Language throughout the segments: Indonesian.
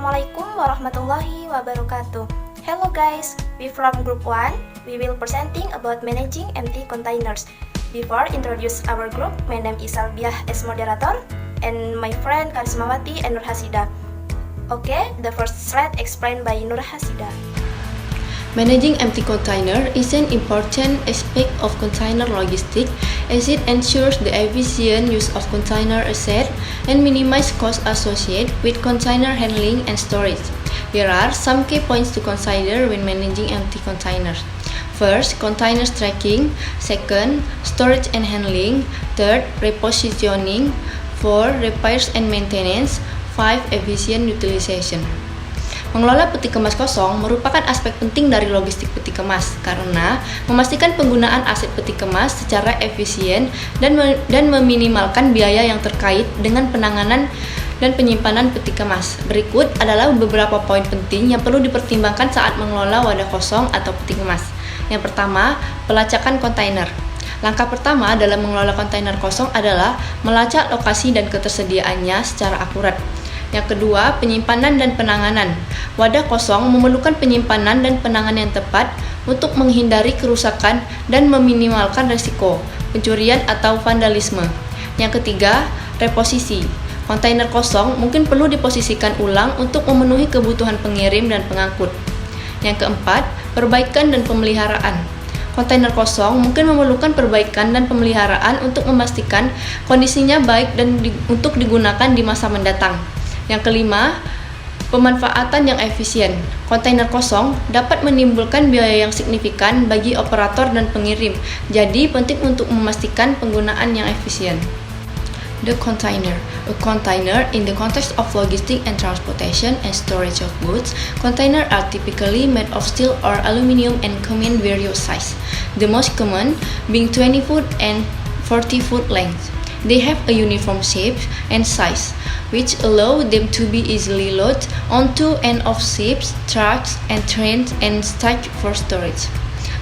Assalamualaikum warahmatullahi wabarakatuh. Hello guys, we from group 1. We will presenting about managing empty containers. Before introduce our group, my name is Albiah as moderator and my friend Karismawati and Nur Hasida. Okay, the first slide explained by Nur Hasida. Managing empty container is an important aspect of container logistics as it ensures the efficient use of container assets and minimize costs associated with container handling and storage. There are some key points to consider when managing empty containers. First, container tracking. Second, storage and handling. Third, repositioning. Four, repairs and maintenance. 5, efficient utilization. Mengelola peti kemas kosong merupakan aspek penting dari logistik peti kemas karena memastikan penggunaan aset peti kemas secara efisien dan meminimalkan biaya yang terkait dengan penanganan dan penyimpanan peti kemas. Berikut adalah beberapa poin penting yang perlu dipertimbangkan saat mengelola wadah kosong atau peti kemas. Yang pertama, pelacakan kontainer. Langkah pertama dalam mengelola kontainer kosong adalah melacak lokasi dan ketersediaannya secara akurat. Yang kedua, penyimpanan dan penanganan. Wadah kosong memerlukan penyimpanan dan penanganan yang tepat untuk menghindari kerusakan dan meminimalkan risiko pencurian atau vandalisme. Yang ketiga, reposisi. Kontainer kosong mungkin perlu diposisikan ulang untuk memenuhi kebutuhan pengirim dan pengangkut. Yang keempat, perbaikan dan pemeliharaan. Kontainer kosong mungkin memerlukan perbaikan dan pemeliharaan untuk memastikan kondisinya baik dan untuk digunakan di masa mendatang. Yang kelima, pemanfaatan yang efisien. Kontainer kosong dapat menimbulkan biaya yang signifikan bagi operator dan pengirim, jadi penting untuk memastikan penggunaan yang efisien. The container. A container in the context of logistics and transportation and storage of goods, containers are typically made of steel or aluminum and come in various sizes. The most common being 20 foot and 40 foot length. They have a uniform shape and size, which allow them to be easily loaded onto and off ships, trucks, and trains and stacked for storage.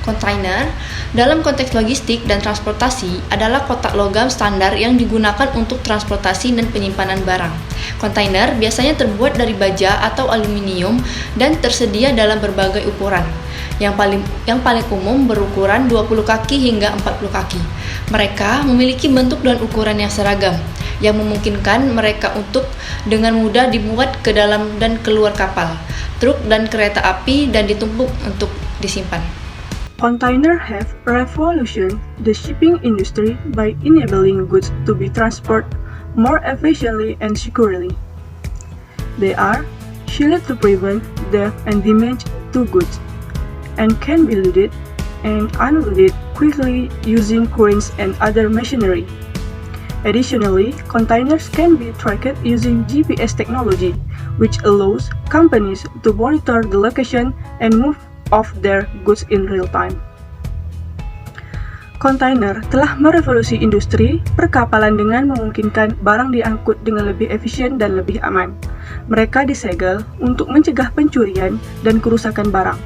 Kontainer dalam konteks logistik dan transportasi adalah kotak logam standar yang digunakan untuk transportasi dan penyimpanan barang. Kontainer biasanya terbuat dari baja atau aluminium dan tersedia dalam berbagai ukuran. Yang paling umum berukuran 20 kaki hingga 40 kaki. Mereka memiliki bentuk dan ukuran yang seragam, yang memungkinkan mereka untuk dengan mudah dimuat ke dalam dan keluar kapal, truk dan kereta api dan ditumpuk untuk disimpan. Containers have revolutionized the shipping industry by enabling goods to be transported more efficiently and securely. They are shielded to prevent theft and damage to goods, and can be loaded and unloaded quickly using cranes and other machinery. Additionally, containers can be tracked using GPS technology, which allows companies to monitor the location and move of their goods in real time. Kontainer telah merevolusi industri perkapalan dengan memungkinkan barang diangkut dengan lebih efisien dan lebih aman. Mereka disegel untuk mencegah pencurian dan kerusakan barang,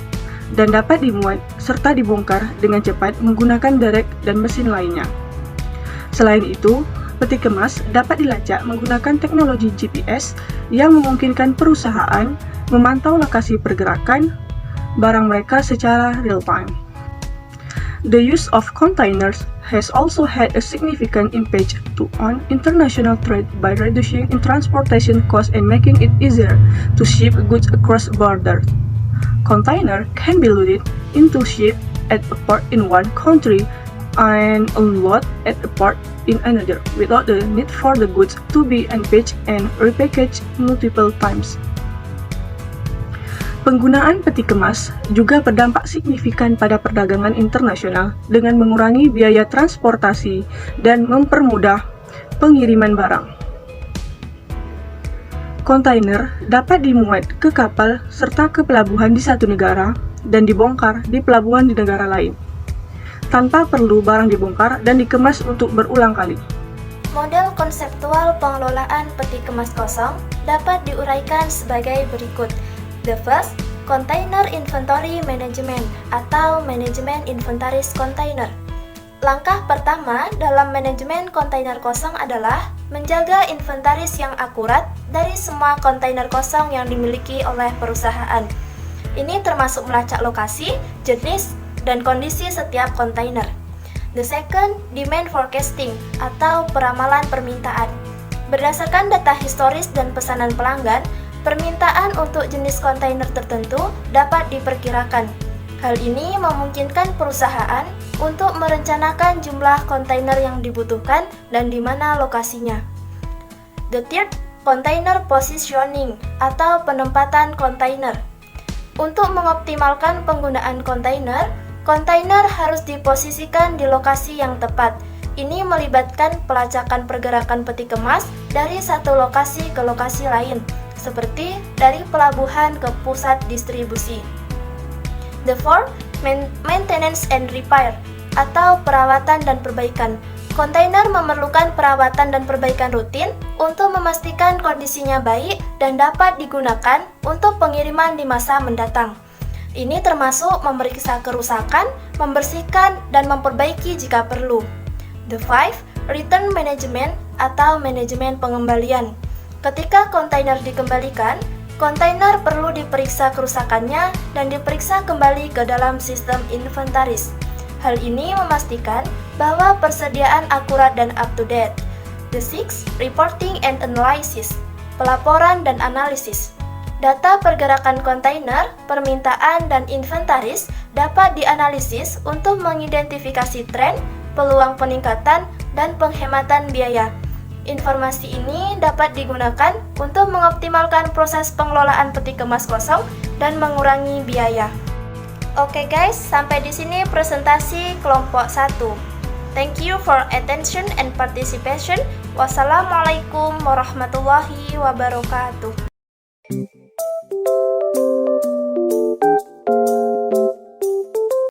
dan dapat dimuat serta dibongkar dengan cepat menggunakan derek dan mesin lainnya. Selain itu, peti kemas dapat dilacak menggunakan teknologi GPS yang memungkinkan perusahaan memantau lokasi pergerakan barang mereka secara real-time. The use of containers has also had a significant impact on international trade by reducing transportation costs and making it easier to ship goods across borders. Container can be loaded into ship at a port in one country and unload at a port in another without the need for the goods to be unpacked and repackaged multiple times. Penggunaan peti kemas juga berdampak signifikan pada perdagangan internasional dengan mengurangi biaya transportasi dan mempermudah pengiriman barang. Kontainer dapat dimuat ke kapal serta ke pelabuhan di satu negara dan dibongkar di pelabuhan di negara lain, tanpa perlu barang dibongkar dan dikemas untuk berulang kali. Model konseptual pengelolaan peti kemas kosong dapat diuraikan sebagai berikut. The first, container inventory management atau manajemen inventaris container. Langkah pertama dalam manajemen kontainer kosong adalah menjaga inventaris yang akurat dari semua kontainer kosong yang dimiliki oleh perusahaan. Ini termasuk melacak lokasi, jenis, dan kondisi setiap kontainer. The second, demand forecasting atau peramalan permintaan. Berdasarkan data historis dan pesanan pelanggan, permintaan untuk jenis kontainer tertentu dapat diperkirakan. Hal ini memungkinkan perusahaan untuk merencanakan jumlah kontainer yang dibutuhkan dan di mana lokasinya. The third, container positioning atau penempatan kontainer. Untuk mengoptimalkan penggunaan kontainer, kontainer harus diposisikan di lokasi yang tepat. Ini melibatkan pelacakan pergerakan peti kemas dari satu lokasi ke lokasi lain, seperti dari pelabuhan ke pusat distribusi. The fourth, maintenance and repair atau perawatan dan perbaikan. Kontainer memerlukan perawatan dan perbaikan rutin untuk memastikan kondisinya baik dan dapat digunakan untuk pengiriman di masa mendatang. Ini termasuk memeriksa kerusakan, membersihkan, dan memperbaiki jika perlu. The five, return management atau manajemen pengembalian. Ketika kontainer dikembalikan, kontainer perlu diperiksa kerusakannya dan diperiksa kembali ke dalam sistem inventaris. Hal ini memastikan bahwa persediaan akurat dan up-to-date. The sixth, reporting and analysis, pelaporan dan analisis. Data pergerakan kontainer, permintaan, dan inventaris dapat dianalisis untuk mengidentifikasi tren, peluang peningkatan, dan penghematan biaya. Informasi ini dapat digunakan untuk mengoptimalkan proses pengelolaan peti kemas kosong dan mengurangi biaya. Oke guys, sampai di sini presentasi kelompok 1. Thank you for attention and participation. Wassalamualaikum warahmatullahi wabarakatuh.